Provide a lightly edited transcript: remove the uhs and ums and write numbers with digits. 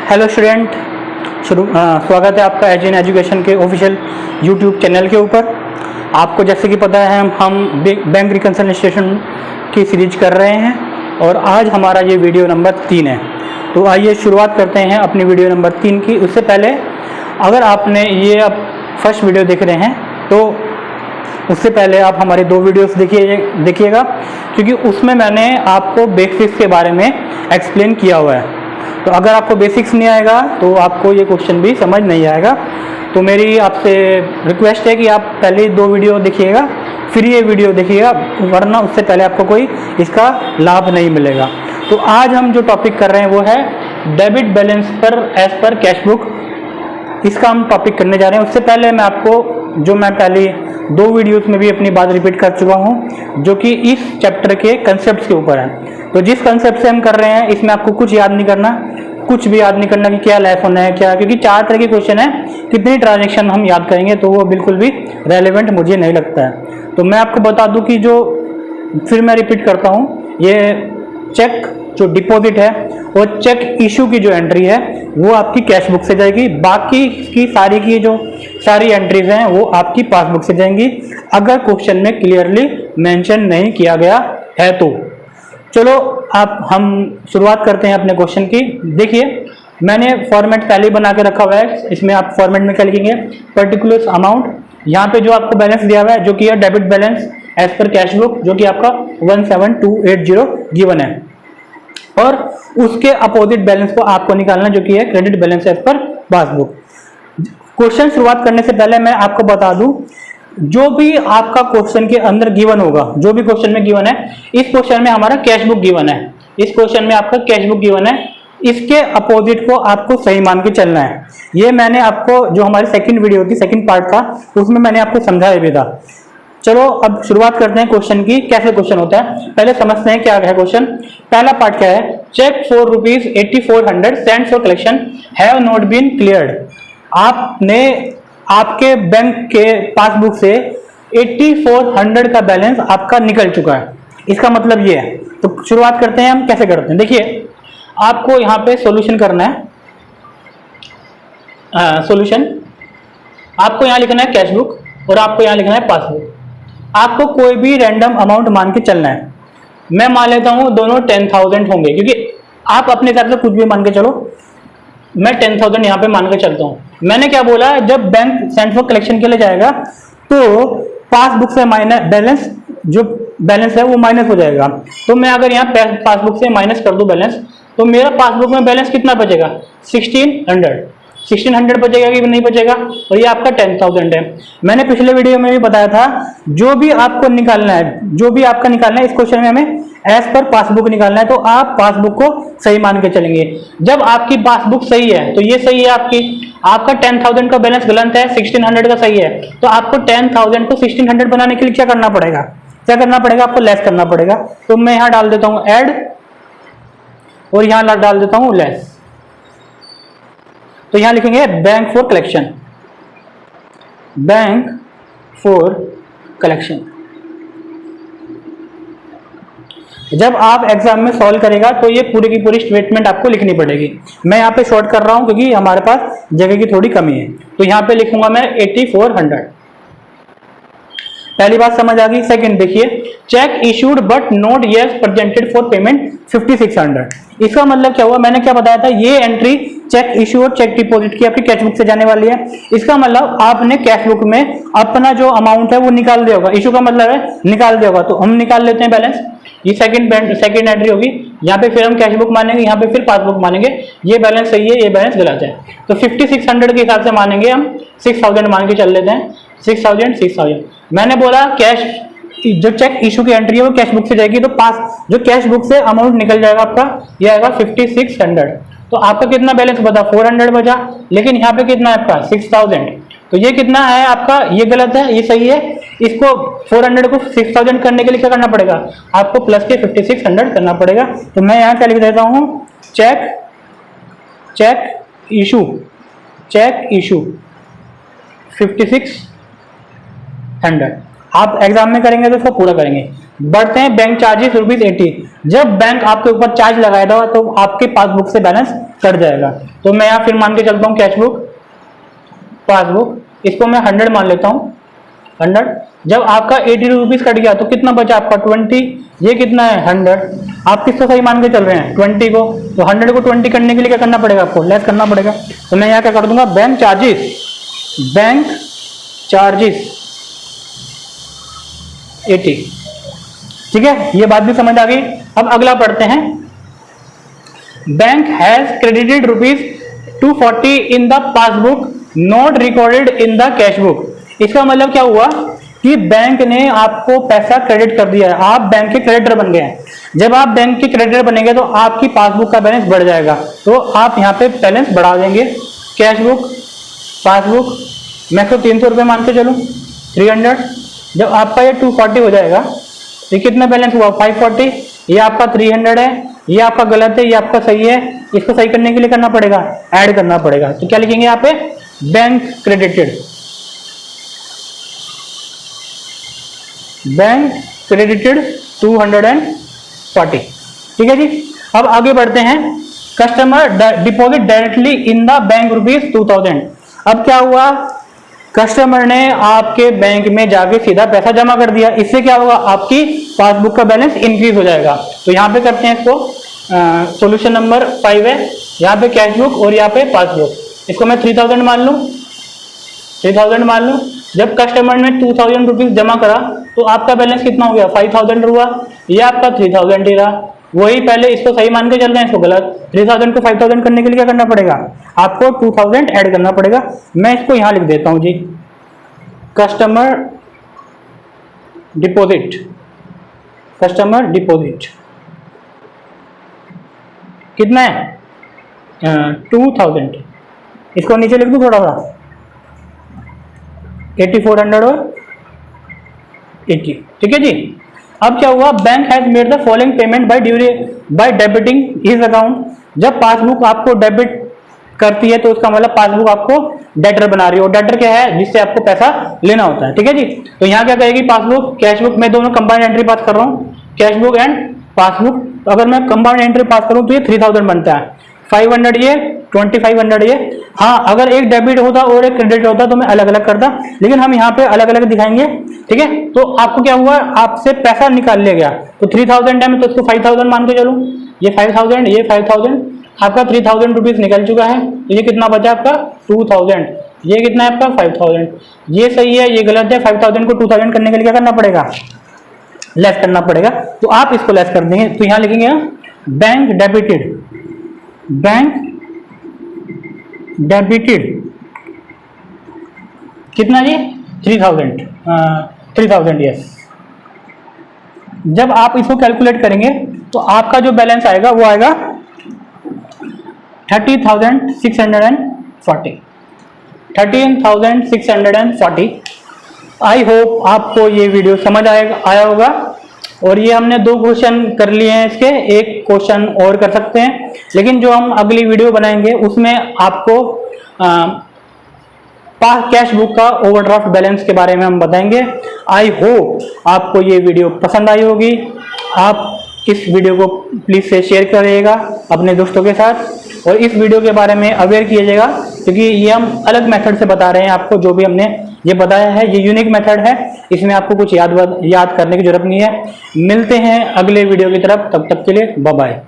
Hello student, स्वागत है आपका एज इन एजुकेशन के ऑफिशियल यूट्यूब चैनल के ऊपर। आपको जैसे कि पता है हम बैंक रिकन्सिलिएशन की सीरीज कर रहे हैं और आज हमारा ये वीडियो नंबर 3 है। तो आइए शुरुआत करते हैं अपनी वीडियो नंबर 3 की। उससे पहले अगर आपने ये अब फर्स्ट वीडियो देख रहे हैं तो उससे पहले आप हमारे 2 वीडियोस देखिएगा, क्योंकि उसमें मैंने आपको बेसिक्स के बारे में एक्सप्लेन किया हुआ है। तो अगर आपको बेसिक्स नहीं आएगा तो आपको ये क्वेश्चन भी समझ नहीं आएगा। तो मेरी आपसे रिक्वेस्ट है कि आप पहले 2 वीडियो देखिएगा, फिर ये वीडियो देखिएगा, वरना उससे पहले आपको कोई इसका लाभ नहीं मिलेगा। तो आज हम जो टॉपिक कर रहे हैं वो है डेबिट बैलेंस पर एज पर कैश बुक। इसका हम टॉपिक करने जा रहे हैं। उससे पहले मैं आपको जो मैं पहले 2 वीडियोस में भी अपनी बात रिपीट कर चुका हूं, जो कि इस चैप्टर के कंसेप्ट के ऊपर है। तो जिस कंसेप्ट से हम कर रहे हैं इसमें आपको कुछ याद नहीं करना, कुछ भी याद नहीं करना कि क्या लेस होना है क्या, क्योंकि 4 तरह के क्वेश्चन है, कितनी ट्रांजेक्शन हम याद करेंगे तो वो बिल्कुल भी रेलेवेंट मुझे नहीं लगता है। तो मैं आपको बता दूं कि जो फिर मैं रिपीट करता हूं, ये चेक जो डिपॉजिट है और चेक इशू की जो एंट्री है वो आपकी कैश बुक से जाएगी। बाकी की जो सारी एंट्रीज हैं वो आपकी पासबुक से जाएंगी, अगर क्वेश्चन में क्लियरली मेंशन नहीं किया गया है तो। चलो आप हम शुरुआत करते हैं अपने क्वेश्चन की। देखिए मैंने फॉर्मेट पहले ही बना के रखा हुआ है। इसमें आप फॉर्मेट में क्या लिखेंगे, पर्टिकुलर अमाउंट। यहाँ पे जो आपको बैलेंस दिया हुआ है जो कि है debit balance as per cash book, जो कि आपका 17280 गिवन है, और उसके अपोजिट बैलेंस को आपको निकालना जो कि है credit balance as per passbook. Question शुरुआत करने से पहले मैं आपको बता दूं, जो भी आपका क्वेश्चन के अंदर गिवन होगा, जो भी क्वेश्चन में गिवन है, इस क्वेश्चन में हमारा कैश बुक गिवन है, इस क्वेश्चन में आपका कैश बुक गिवन है, इसके अपोजिट को आपको सही मान के चलना है। ये मैंने आपको जो हमारी सेकंड वीडियो थी, सेकंड पार्ट था, उसमें मैंने आपको समझाया भी था। चलो अब शुरुआत करते हैं क्वेश्चन की, कैसे क्वेश्चन होता है पहले समझते हैं क्या है क्वेश्चन। पहला पार्ट क्या है, cheque for ₹8400 sent for collection have not been cleared. आपने आपके बैंक के पासबुक से 8400 का बैलेंस आपका निकल चुका है, इसका मतलब ये है। तो शुरुआत करते हैं हम कैसे करते हैं। देखिए आपको यहाँ पे सॉल्यूशन करना है। सॉल्यूशन आपको यहाँ लिखना है कैश बुक और आपको यहाँ लिखना है पासबुक। आपको कोई भी रैंडम अमाउंट मान के चलना है। मैं मान लेता हूँ दोनों 10,000 होंगे, क्योंकि आप अपने हिसाब से कुछ भी मान के चलो। मैं 10,000 यहाँ पे मान के चलता हूँ। मैंने क्या बोला, जब बैंक सेंड फॉर कलेक्शन के लिए जाएगा तो पासबुक से माइनस बैलेंस, जो बैलेंस है वो माइनस हो जाएगा। तो मैं अगर यहाँ पासबुक से माइनस कर दूं बैलेंस, तो मेरा पासबुक में बैलेंस कितना बचेगा, 1600 बचेगा कि नहीं बचेगा, और ये आपका 10,000 है। मैंने पिछले वीडियो में भी बताया था, जो भी आपको निकालना है, जो भी आपका निकालना है, इस क्वेश्चन में हमें एज पर पासबुक निकालना है। तो आप पासबुक को सही मान के चलेंगे। जब आपकी पासबुक सही है तो ये सही है आपका 10,000 का बैलेंस गलत है, 1600 का सही है। तो आपको 10,000 को 1600 बनाने के लिए क्या करना पड़ेगा, आपको लेस करना पड़ेगा। तो मैं यहां डाल देता हूं ऐड और यहां डाल देता हूं लेस। तो यहां लिखेंगे bank for collection, bank for collection. जब आप एग्जाम में सॉल्व करेगा तो ये पूरी की पूरी स्टेटमेंट आपको लिखनी पड़ेगी। मैं यहाँ पे शॉर्ट कर रहा हूं क्योंकि हमारे पास जगह की थोड़ी कमी है। तो यहाँ पे लिखूंगा मैं 8400। पहली बात समझ आ गई। सेकंड देखिए, check issued but not yet presented for payment 5600। इसका मतलब क्या हुआ, मैंने क्या बताया था, ये एंट्री चेक इशू और चेक डिपॉजिट की आपकी कैश बुक से जाने वाली है। इसका मतलब आपने कैश बुक में अपना जो अमाउंट है वो निकाल दिया होगा। इशू का मतलब है निकाल दिया होगा। तो हम निकाल लेते हैं बैलेंस। ये सेकंड एंट्री होगी। यहाँ पे फिर हम कैश बुक मानेंगे, यहाँ पे फिर पासबुक मानेंगे। ये बैलेंस सही है, ये बैलेंस गलत है। तो 5600 के हिसाब से मानेंगे हम, 6000 मान के चल लेते हैं। 6000 मैंने बोला कैश जो चेक इशू की एंट्री है वो कैश बुक से जाएगी। तो जो कैश बुक से अमाउंट निकल जाएगा आपका, ये आएगा 5600। तो आपका कितना बैलेंस बचा, 400 बचा। लेकिन यहाँ पे कितना है आपका 6000। तो ये कितना है आपका, ये गलत है, ये सही है। इसको 400 को 6000 करने के लिए क्या करना पड़ेगा, आपको प्लस के 5600 करना पड़ेगा। तो मैं यहाँ क्या लिख देता हूँ, चेक इशू 5600। आप एग्जाम में करेंगे तो इसको पूरा करेंगे। बढ़ते हैं बैंक चार्जेस ₹80। जब बैंक आपके ऊपर चार्ज लगाएगा तो आपके पासबुक से बैलेंस कट जाएगा। तो मैं यहाँ फिर मान के चलता हूँ कैश बुक, पासबुक, इसको मैं 100 मान लेता हूँ, 100। जब आपका ₹80 कट गया तो कितना बचा आपका 20, ये कितना है 100। आप किसको सही मान के चल रहे हैं 20 को, तो 100 को 20 करने के लिए क्या करना पड़ेगा, आपको लेस करना पड़ेगा। तो मैं यहाँ क्या कर दूंगा, बैंक चार्जेस 80। ठीक है, ये बात भी समझ आ गई। अब अगला पढ़ते हैं, bank has credited ₹240 in the passbook not recorded in the cash book. इसका मतलब क्या हुआ कि बैंक ने आपको पैसा क्रेडिट कर दिया है, आप बैंक के क्रेडिटर बन गए हैं। जब आप बैंक के क्रेडिटर बनेंगे तो आपकी पासबुक का बैलेंस बढ़ जाएगा, तो आप यहाँ पे बैलेंस बढ़ा देंगे। कैश बुक, पासबुक, मैं इसको 300 रुपये मान के चलूँ, 300। जब आपका ये 240 हो जाएगा, ये कितना बैलेंस हुआ 540, ये आपका 300 है, ये आपका गलत है, ये आपका सही है। इसको सही करने के लिए करना पड़ेगा, ऐड करना पड़ेगा। तो क्या लिखेंगे यहाँ पे, बैंक क्रेडिटेड, बैंक क्रेडिटेड 240। ठीक है जी। अब आगे बढ़ते हैं, customer deposit directly in the bank ₹2000। अब क्या हुआ, कस्टमर ने आपके बैंक में जाके सीधा पैसा जमा कर दिया। इससे क्या होगा, आपकी पासबुक का बैलेंस इंक्रीज हो जाएगा। तो यहाँ पे करते हैं इसको, सॉल्यूशन नंबर 5 है, यहाँ पे कैश बुक और यहाँ पे पासबुक। इसको मैं 3000 मान लूँ, 3000 मान लूँ। जब कस्टमर ने ₹2000 जमा करा तो आपका बैलेंस कितना हो गया, 5000 हुआ। ये आपका 3000 ही रहा। वही पहले इसको सही मान के चल रहे हैं, इसको गलत। 3000 को 5000 करने के लिए क्या करना पड़ेगा, आपको 2000 ऐड करना पड़ेगा। मैं इसको यहाँ लिख देता हूँ जी, कस्टमर डिपॉजिट, कस्टमर डिपॉजिट कितना है 2000। इसको नीचे लिख दूँ थोड़ा सा, 8400 और 80। ठीक है जी। अब क्या हुआ, bank has made the following payment by debiting his account. जब पासबुक आपको डेबिट करती है तो उसका मतलब पासबुक आपको डेटर बना रही हो। डेटर क्या है, जिससे आपको पैसा लेना होता है। ठीक है जी। तो यहाँ क्या कहेगी, पासबुक, कैश बुक, मैं दोनों कंबाइंड एंट्री पास कर रहा हूँ, कैश बुक एंड पासबुक। तो अगर मैं कंबाइंड एंट्री पास करूँ तो ये 3000 बनता है, 500 ये, 2500 ये। हाँ, अगर एक डेबिट होता और एक क्रेडिट होता तो मैं अलग अलग करता, लेकिन हम यहाँ पे अलग अलग दिखाएंगे। ठीक है। तो आपको क्या हुआ, आपसे पैसा निकाल लिया गया। तो 3000 है, मैं तो इसको 5000 मान के चलूँ, ये 5000, ये 5000, आपका ₹3000 निकल चुका है। तो ये कितना बचा आपका 2000, ये कितना है आपका 5000। ये सही है, ये गलत है। 5000 को 2000 करने के लिए क्या करना पड़ेगा, लेस करना पड़ेगा। तो आप इसको लेस कर देंगे। तो यहाँ लिखेंगे बैंक डेबिटेड, बैंक डेबिटेड कितना जी 3000 यस। जब आप इसको कैलकुलेट करेंगे तो आपका जो बैलेंस आएगा वो आएगा 13,640, 13,640। आई होप आपको ये वीडियो समझ आया होगा। और ये हमने 2 क्वेश्चन कर लिए हैं इसके, एक क्वेश्चन और कर सकते हैं, लेकिन जो हम अगली वीडियो बनाएंगे उसमें आपको कैश बुक का ओवरड्राफ्ट बैलेंस के बारे में हम बताएंगे। आई होप आपको ये वीडियो पसंद आई होगी। आप इस वीडियो को प्लीज से शेयर करिएगा अपने दोस्तों के साथ, और इस वीडियो के बारे में अवेयर कीजिएगा, क्योंकि ये हम अलग मेथड से बता रहे हैं आपको। जो भी हमने ये बताया है ये यूनिक मेथड है, इसमें आपको कुछ याद करने की जरूरत नहीं है। मिलते हैं अगले वीडियो की तरफ, तब तक के लिए बाय बाय।